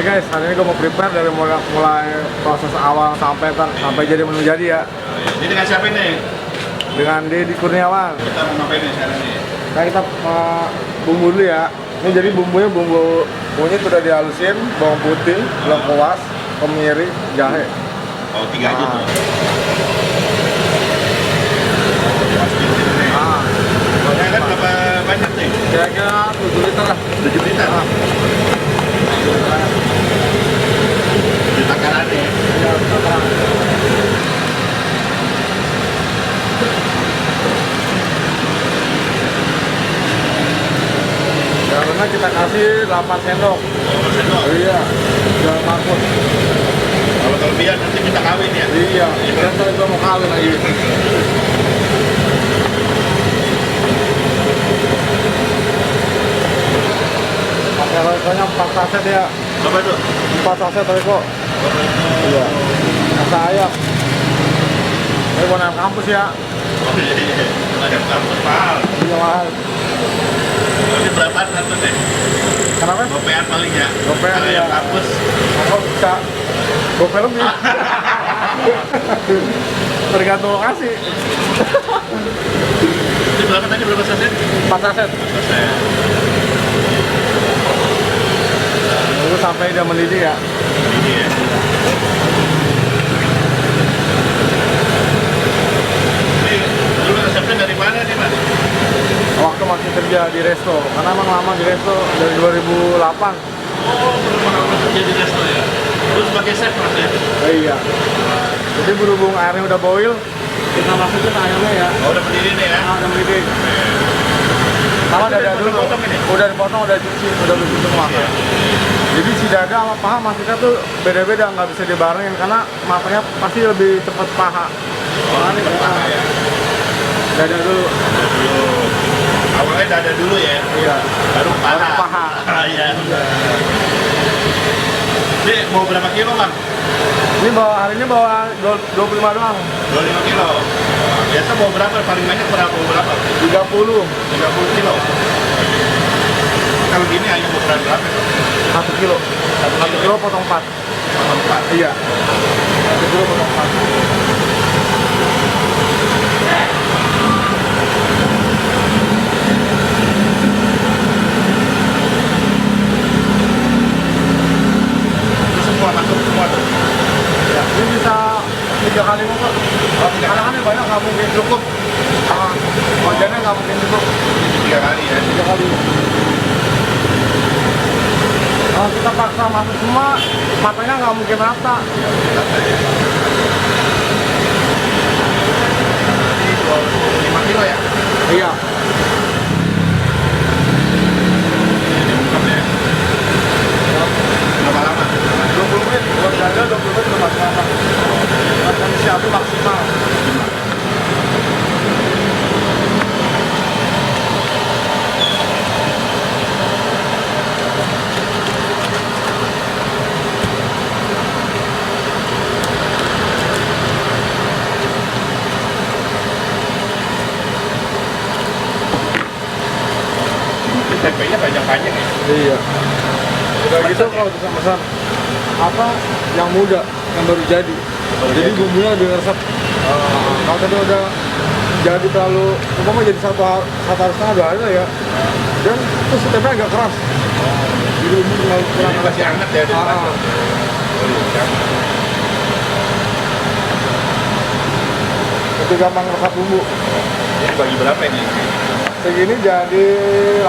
guys, hari ini gue mau prepare dari mulai proses awal sampai jadi menu jadi ya. Ini dengan siapa nih? Dengan Deddy Kurniawan. Kita mau ngapain nih sekarang nih? Nah, kita bumbu dulu ya. Ini jadi bumbunya sudah dihalusin, bawang putih, lengkuas, kemiri, jahe. Oh, 3 aja tuh. Banyak kan berapa banyak nih? Kira-kira 7 liter lah. 7 liter. Di takaran nih. Ya, takaran. Karena kita kasih 8 sendok. 8 sendok. Iya, jangan takut. Kalau kelebihan nanti kita kawin ya? Iya, kita juga mau kawin lagi. Pakai roikonya 4 saset ya. Coba tuh. 4 saset roiko. Iya. Rasa ayam. Ini mau naik kampus ya. Oh iya, ada kampus mahal. Iya mahal. Ini berapa satu deh? Kenapa? Gopean paling ya? Gopean kalau ya. yang kampus. Kalau bisa gope lebih. Tergantung lokasi. Ini berapa tadi? Berapa saset? 4 saset. Tunggu sampai dia mendidih ya. Ini ya. Ini dulu resepnya dari mana nih Mas? Waktu masih kerja di resto, karena emang lama di resto dari 2008. Oh, belum kerja di resto ya? Terus sebagai chef Mas ya? Iya. Jadi berhubung airnya udah boil, kita masukin ayamnya ya. Oh, udah berdiri nih ya? Udah mendidih. Sama dada dulu. dipotong ini? Udah dipotong, udah cuci, udah bersih semua. Iya. Jadi si dada sama paha masuknya tuh beda-beda, nggak bisa dibarengin karena matanya pasti lebih cepat paha. Oh, ini paha ya? Dada dulu. Awalnya dada dulu ya? Iya. Baru paha. Baru paha. Iya. Ini mau berapa kilo Bang? Ini hari ini bawa 25 doang. 25 kilo. Biasa bawa berapa? Paling banyak berapa? 30. 30 kilo. Kalau gini hanya ukuran berapa? 1 kilo. 1 kilo potong 4. Potong 4. Iya. 1 kilo potong 4. Semua masuk semua tuh. Ya, ini bisa 3 kali masuk. Oh, 3 kali. Karena banyak nggak mungkin cukup. Wajannya nggak mungkin cukup. 3 kali ya. 3 kali. Kalau kita paksa masuk semua, matanya nggak mungkin rata. Ini 25 kilo ya? Iya. Ini ungkap ya. Berapa lama? 20 menit. Kalau dada 20 menit udah masuk rata. Kami siapin maksimal. Tempenya banyak-banyak ya? Iya. Udah gitu kalau bisa pesan apa yang muda, yang baru jadi. Jadi bumbunya udah resep. Kalau tadi udah jadi terlalu, umpama jadi satu hari setengah 2 hari lah ya. Dan itu setepnya agak keras. Jadi bumbu terlalu kurang. Ini masih hangat ya? Di depan tuh? Itu gampang resep bumbu. Ini bagi berapa ini? Segini jadi 8.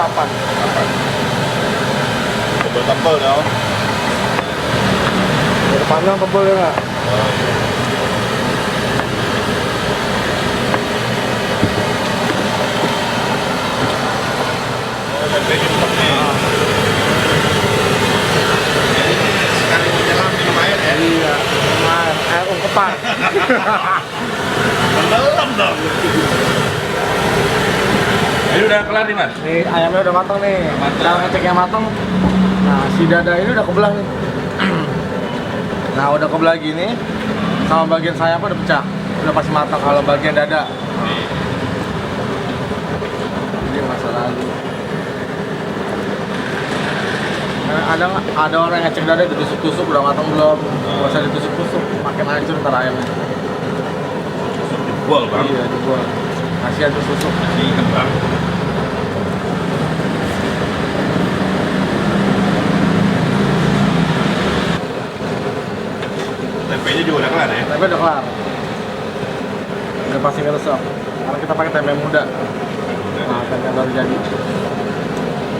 Tebel-tebel dong. Panjang tebel ya nggak? Oh, tempe nyumpek nih. Jadi sekali menyelam minum air ya? Iya. Nah, air ungkepan. Tenggelam dong. Ini udah kelar nih Mas? Nih ayamnya udah matang nih. Kita ngeceknya matang. Nah si dada ini udah kebelah nih. Nah udah kebelah gini, sama bagian sayapnya udah pecah. Udah pasti matang kalau bagian dada. Ini masalah. Ada orang yang cek dada ditusuk-tusuk udah matang belum? Nggak usah ditusuk-tusuk, makin hancur ntar ayamnya. Dibuang bang. Iya dibuang. Kasihan tuh tusuk. Ini kembang. Tempenya juga udah kelar ya? Tempe udah kelar. Udah pasti ngeresep. Karena kita pakai tempe muda. Nah, tempe yang baru jadi.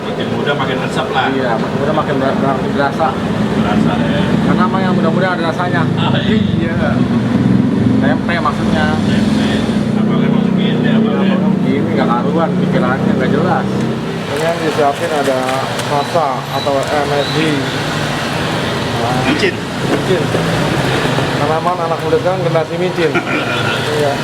Makin muda makin resep lah. Iya, makin muda makin berasa. Berasa ya. Karena emang yang muda-muda ada rasanya. Iya. Tempe maksudnya. Tempe. Abangnya mau begini, abangnya. Begini nggak karuan, pikirannya nggak jelas. Ini yang disiapin ada masa atau MSG. Micin. Micin. Tanaman anak muda sekarang generasi micin. Iya.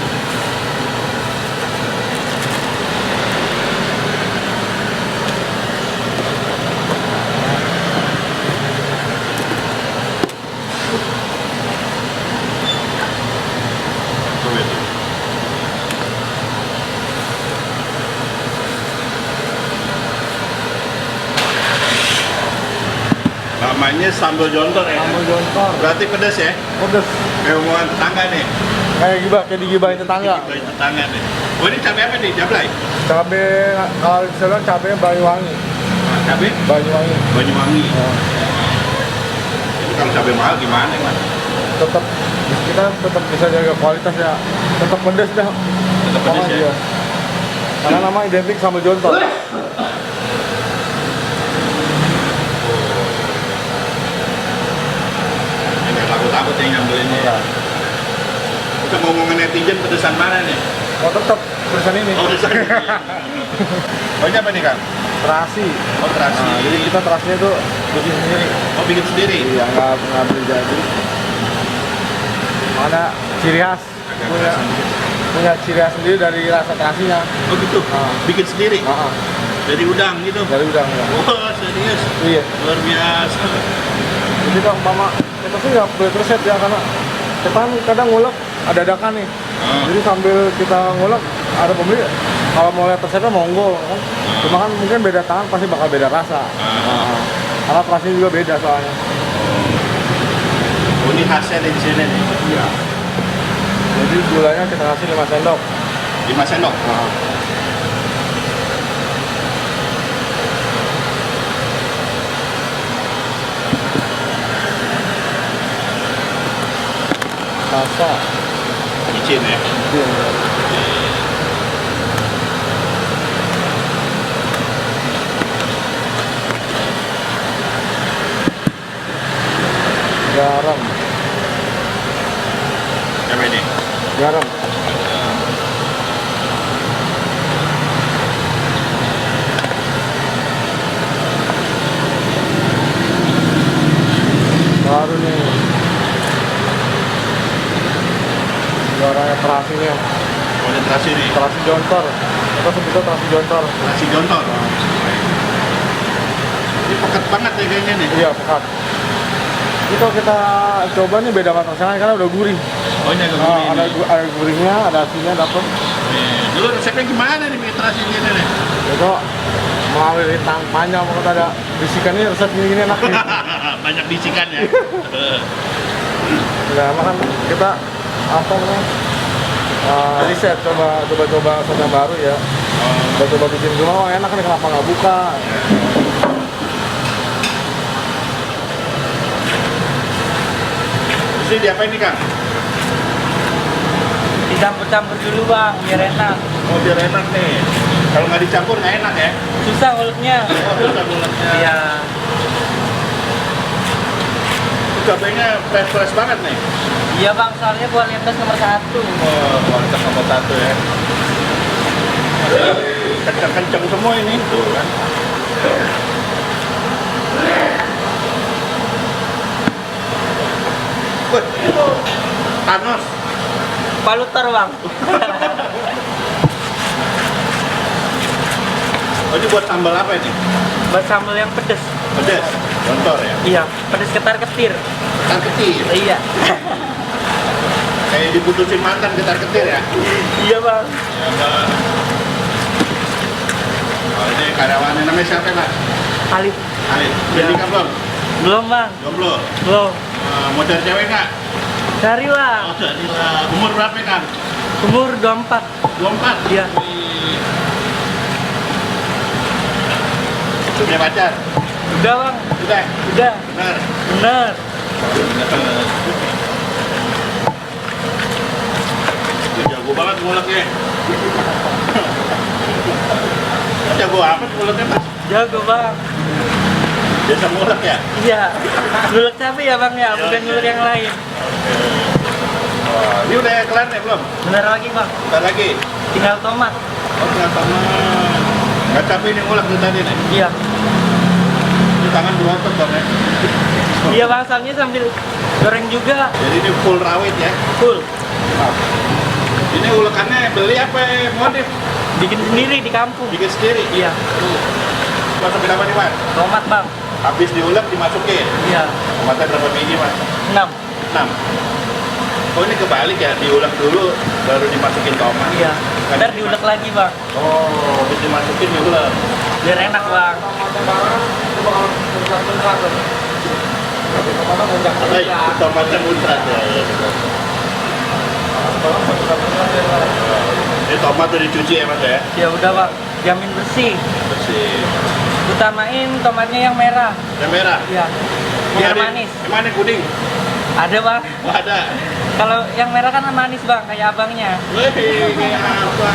Namanya sambal jontor ya? Sambal jontor. Berarti pedas ya? Pedes. Kayak omongan tetangga nih. Kayak digibahin tetangga. Digibahin tetangga nih. Oh ini cabai apa nih? Jablay? Cabe, kalau bisa bilang cabenya Banyuwangi. Cabai? Banyuwangi. Banyuwangi. Nah, Ini kalau cabai mahal gimana mas? tetap kita tetap bisa jaga kualitas ya. Tetap pedes dah. Tetap pedas ya? Iya. Karena nama identik sambal jontor. Ini takut-takut yang nyambelinnya ya. Kita ngomongin netizen pedesan mana nih? Oh tetap pedesan ini. Oh pedesan ini. Oh ini apa nih Kang? Terasi. Oh terasi. Nah, jadi kita terasinya tuh bikin sendiri. Oh bikin sendiri? Iya, nggak beli jadi. Mana ciri khas punya ciri khas sendiri dari rasa terasinya. Oh gitu? Ah. Bikin sendiri? Ah, Dari udang gitu? dari udang ya. Oh serius? Iya. Luar biasa. Jadi kalau mama kita sih nggak boleh resep ya karena kita kan kadang ngulek ada dadakan nih. Ah. Jadi sambil kita ngulek ada pembeli kalau mau lihat resepnya monggo kan. Cuma kan mungkin beda tangan pasti bakal beda rasa. Karena terasinya juga beda soalnya. Oh ini khasnya di sini nih? Iya. Jadi gulanya kita kasih 5 sendok. 5 sendok? Rasa. Micin ya? Garam. Siapa ini? Garam. Baru nih suaranya terasinya. Oh ini terasi nih? Terasi jontor. Kita sebutnya terasi jontor. Terasi jontor? Ini pekat banget ya kayaknya nih? Iya, pekat. Ini kalau kita coba nih beda sama terasi lain karena udah gurih. Oh ini agak gurih Ada, nih? ada gurihnya, ada asinnya dapet. Dulu resepnya gimana nih bikin terasi gini nih? Itu melalui rintang panjang, kalau ada bisikan ini resep gini-gini enak nih. Banyak bisikan ya? Nah, emang kan kita apa namanya riset coba resep yang baru ya. Coba bikin rumah, oh enak nih kenapa nggak buka? Terus ini diapain nih Kang? Dicampur-campur dulu bang, biar enak. Oh biar enak nih. Kalau nggak dicampur nggak enak ya? Susah nguleknya. Oh susah bulatnya. Iya. Cabainya fresh banget nih. Iya bang, soalnya kualitas nomor 1. Oh, kualitas nomor 1 ya. Kencang-kencang semua ini. Tuh kan. Wih, Thanos. Paluter bang. Oh ini buat sambal apa ini? Buat sambal yang pedes. Pedas, jontor ya? Iya, pedes ketar-ketir. Ketar ketir. Iya. Kayak diputusin mantan ketar ketir ya? Iya bang. Ya enggak. Oh ini karyawannya namanya siapa Pak? Alif. Khalid. Iya. Jadi kan belum? Belum bang, Jomblo. belum. Mau cari cewek nggak? Cari bang. Oh, cari lah. Umur berapa kan? Umur 24. 24? Iya. Punya pacar? Udah bang, Udah? udah. Benar? Bener. Lu jago banget nguleknya. Jago apa nguleknya, Mas? Jago bang. Biasa ngulek ya? Iya. Ngulek cabai ya bang ya, bukan ngulek yang lain. Oh, ini udah kelar nih belum? Bener lagi bang. Bentar lagi. Tinggal tomat. Oh, tinggal sama. Nggak capek ini ngulek tuh tadi nih. Iya. Ini tangan berotot dong ya. Iya bang, sambil sambil goreng juga. Jadi ini full rawit ya. Full. Ini ulekannya beli apa modif? Bikin sendiri di kampung. Bikin sendiri? Iya. Masukin apa nih, Mas? Tomat bang. Habis diulek dimasukin. Iya. Tomatnya berapa biji, Mas? 6. 6. Oh, ini kebalik ya, diulek dulu baru dimasukin tomat. Iya. Ntar diulek lagi bang. Oh, habis dimasukin diulek. Biar enak bang. Tomatnya muncrat ya. Ini tomat udah dicuci ya, Mas ya? Ya udah bang, jamin bersih. Bersih. Utamain tomatnya yang merah. Yang merah? Iya. Biar manis. Yang mana kuning? Ada bang. Oh, ada. Kalau yang merah kan manis bang, kayak abangnya. Wih, kayak apa?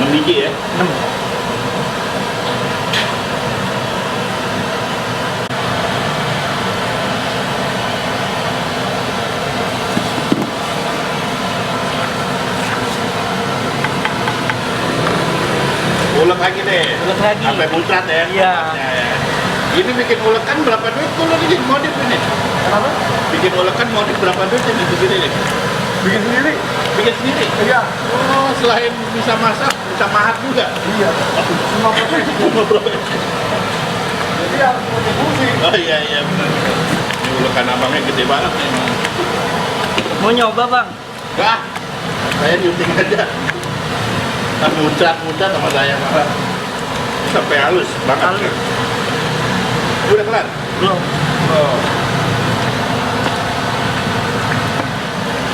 Biji ya? 6. Ulek lagi deh. Ulek lagi. Sampai muncrat ya? Iya. Tomatnya ya. Ini bikin ulekan berapa duit kalau bikin modif ini? Kenapa? Bikin ulekan modif berapa duit ini begini nih? Bikin sendiri? Bikin sendiri? Iya. Oh, selain bisa masak, bisa mahat juga? Iya. Semua proses. Jadi harus kontribusi. Oh iya, iya benar. Ini ulekan abangnya gede banget nih. Mau nyoba bang? Wah, saya nyuting aja. Kan muncrat sama saya malah. Sampai halus banget. Halus. Udah kelar? Belum. Oh.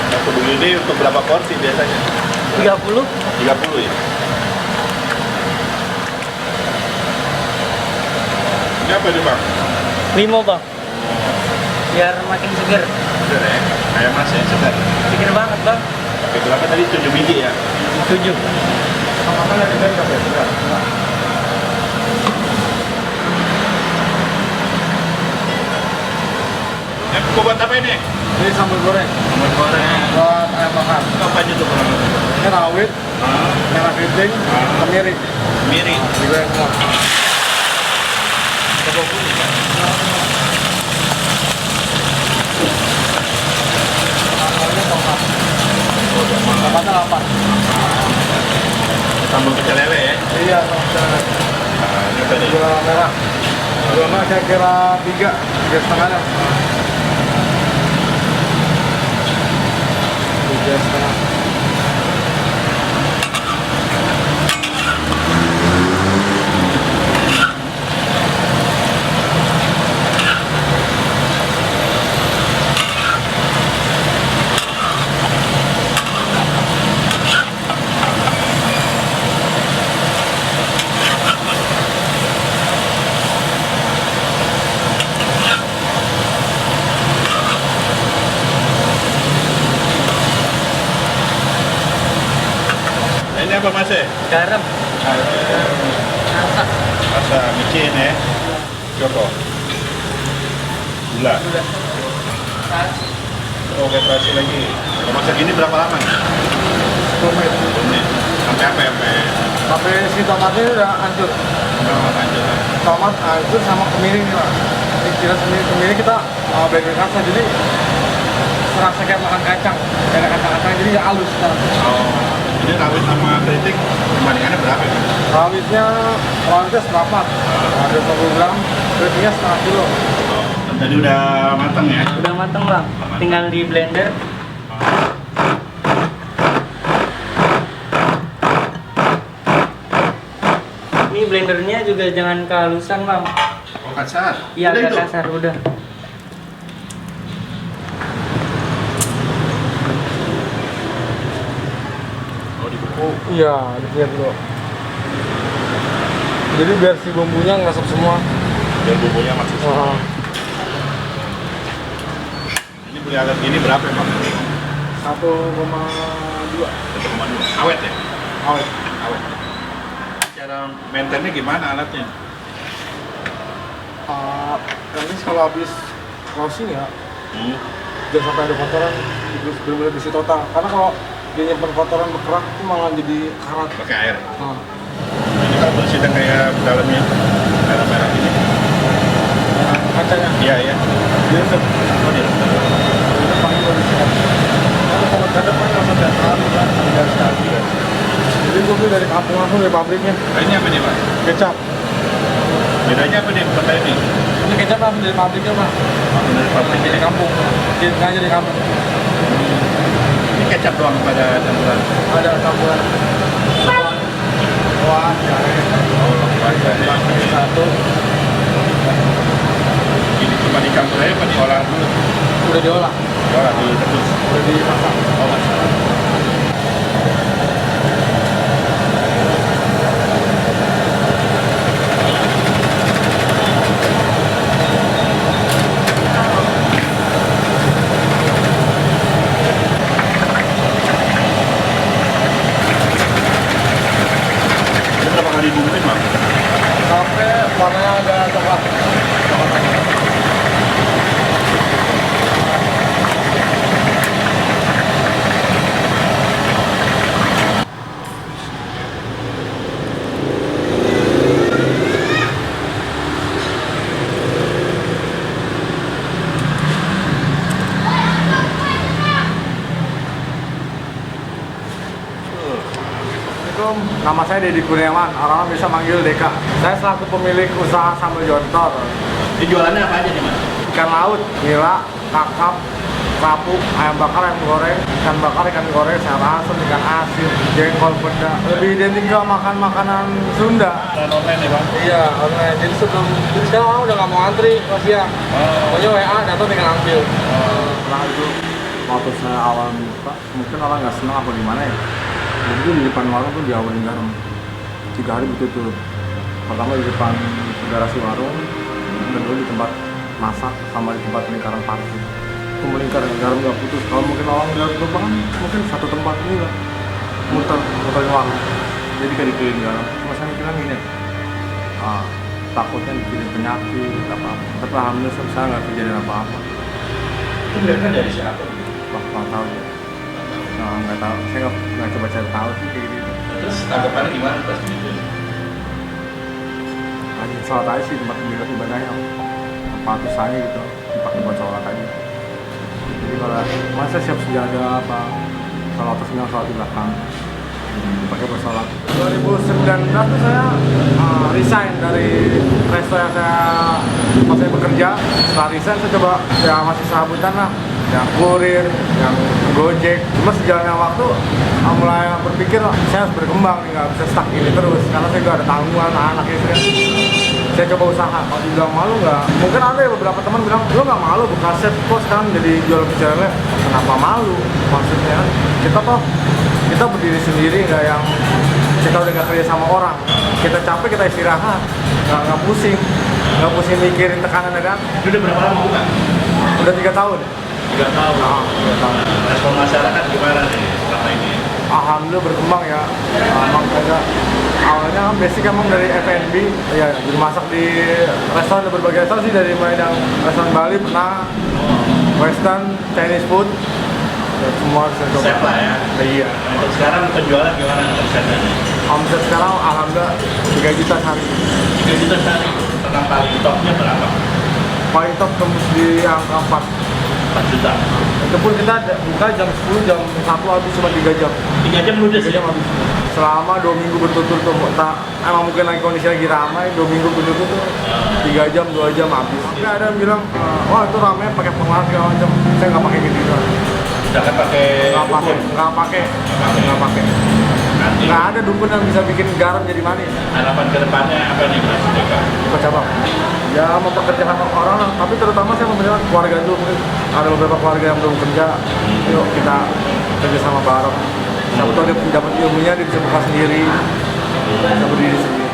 Satu begini untuk berapa porsi biasanya? 30. 30 ya? Ini apa nih Bang? 5 bang. Biar makin seger. Segar ya? Kayak mas ya, segar. Seger banget bang. Oke, berapa tadi? 7 biji ya? 7. Sama-sama dari dari kafe. Mau buat apa ini? Ini sambal goreng. Sambal goreng. Buat ayam bakar. Apa aja tuh Bang? Ini rawit, merah keriting, kemiri. Miri. Digoreng semua. Tomatnya 8. Sambal pecel lele ya? Iya, sama Ini tadi. gula merah. Gula merah saya kira 3,5. 3,5. Ini apa mas ya? Garam. Rasa. Rasa micin ya? Coba. Gula. Oh, terasi lagi. Kalau masak ini berapa lama? 10 menit. Sampai apa ya? Sampai si tomatnya udah hancur. Lanjut. Tomat hancur sama kemiri nih Pak. Ini kira kemiri kita blender rasa jadi serasa kayak makan kacang. Kayak kacang-kacang jadi ya halus sekarang. Oh, ini rawit sama kritik perbandingannya berapa ya? Rawitnya seperempat. Ada 20 gram, kritiknya setengah kilo. Oh, tadi udah matang ya? Udah mateng bang. Tinggal di blender. Ini blendernya juga jangan kehalusan bang. Oh, kasar. Iya Udah agak itu? kasar udah. Oh, dibuka. Oh iya, dilihat dulu. Jadi biar si bumbunya ngerasap semua. Biar bumbunya masuk semua. Wah, Ini beli alat gini berapa emang? 1,2 1,2. Awet ya? awet. Awet. Cara maintainnya gimana alatnya? Nanti kalau habis closing ya, Hmm. jangan sampai ada kotoran, terus benar-benar bersih total. Karena kalau dia nyimpen kotoran berkerak itu malah jadi karat. Pakai air. Nah, Ini kalau bersihnya kayak dalamnya merah-merah ini. kacanya Iya, iya. dia resep. Oh, dia Itu paling bersih. Kalau kalau ke depan nggak sampai terlalu kan, biar sekali. Jadi gue beli dari kampung langsung dari pabriknya. Nah, ini apa nih, Pak? Kecap. Bedanya apa nih? Bukan kayak ini. Ini kecap langsung dari pabriknya pak. Langsung dari pabrik. Dari kampung. Jadi dari kampung. Ini kecap doang pada campuran. Ada campuran. Wah, jahe. Oh, baca. Satu. Ini cuma dicampur aja apa diolah dulu? Udah diolah. Diolah, direbus. Udah dimasak. Oh, masak. Ini berapa kali bumbuin, Bang? Sampai warnanya agak coklat. Assalamualaikum, nama saya Deddy Kurniawan, orang bisa manggil Deka. Saya selaku pemilik usaha sambal jontor, Ini jualannya apa aja nih, Mas? ikan laut, nila, kakap, kerapu, ayam bakar, ayam goreng, ikan bakar, ikan goreng, sayur asem, ikan asin, jengkol, peda. Lebih identik ke makan makanan Sunda. Jualan online ya, Bang? Iya, online. Jadi sekarang orang udah nggak mau antri pas siang. Pokoknya WA datang tinggal ambil. Setelah itu waktu saya awal buka, mungkin orang nggak senang apa gimana ya. Jadi di depan warung tuh diawalin garam 3 hari betul-betul. Pertama di depan garasi warung, kedua di tempat masak, sama di tempat lingkaran parkir. Itu melingkar, garam nggak putus. Kalau mungkin orang nggak lubang, mungkin satu tempat ini lah, muterin warung. Jadi kayak dikeliling garam. Cuma saya bilang gini, takutnya dikirim penyakit apa. Tapi alhamdulillah saya nggak kejadian apa-apa. Itu belinya dari siapa? Wah, nggak tahu ya. Nggak tahu, saya nggak coba cari tahu sih kayak gitu. Terus tanggapannya gimana pas gitu? Lagi sholat aja sih tempat ibadahnya, tempat usahanya gitu, dipakai buat sholat aja. Jadi kalau masa siap sejadah apa, kalau atas bilang sholat di belakang, dipakai buat sholat. 2019 tuh saya resign dari resto yang pas saya bekerja. Setelah resign saya coba ya masih sahabutan lah, yang kurir, yang gojek. Cuma sejalannya waktu mulai berpikir saya harus berkembang nih, nggak bisa stuck ini terus karena saya juga ada tanggungan anak istri. Saya coba usaha. Kalau dibilang malu nggak, mungkin ada beberapa teman bilang lo nggak malu buka chef kok sekarang jadi jual kecil lele. Kenapa malu? Maksudnya kan kita berdiri sendiri, nggak yang kita udah nggak kerja sama orang. Kita capek kita istirahat, nggak pusing mikirin tekanan kan. Itu udah berapa lama buka? Udah 3 tahun. 3 tahun. 3 tahun. Respon masyarakat gimana nih selama ini? Alhamdulillah berkembang ya. Emang kayak awalnya kan basic emang dari F&B, ya jadi masak di restoran, ada berbagai restoran sih, dari mulai yang restoran Bali pernah, Western, Chinese food, ya, semua bisa coba. Chef lah ya. Iya. Untuk sekarang penjualan gimana omsetnya? Omset sekarang alhamdulillah 3 juta sehari. 3 juta sehari. Tentang paling topnya berapa? Paling top tembus di angka 4. 4 juta. Itu pun kita buka jam 10, jam 1 habis cuma 3 jam. 3 jam ludes 3 ya? jam habis. Selama 2 minggu berturut-turut, emang mungkin lagi kondisi lagi ramai, 2 minggu berturut-turut 3 jam, 2 jam habis. Tapi ada yang bilang, wah itu ramai pakai pengaruh segala macam. Saya nggak pakai gitu. Udah kan pakai Nggak pakai. Nanti Nggak ada dukun yang bisa bikin garam jadi manis. harapan kedepannya apa nih Mas Deka? Buka cabang. Ya mempekerjakan orang lah, tapi terutama saya memperkenalkan keluarga dulu. Mungkin ada beberapa keluarga yang belum kerja, yuk kita kerja sama bareng. Siapa tahu dia dapat ilmunya, dia bisa buka sendiri, bisa berdiri sendiri.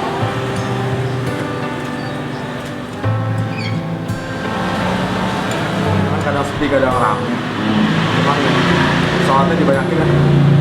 Kan kadang sepi, kadang rame. Cuman soalnya dibanyakin ya.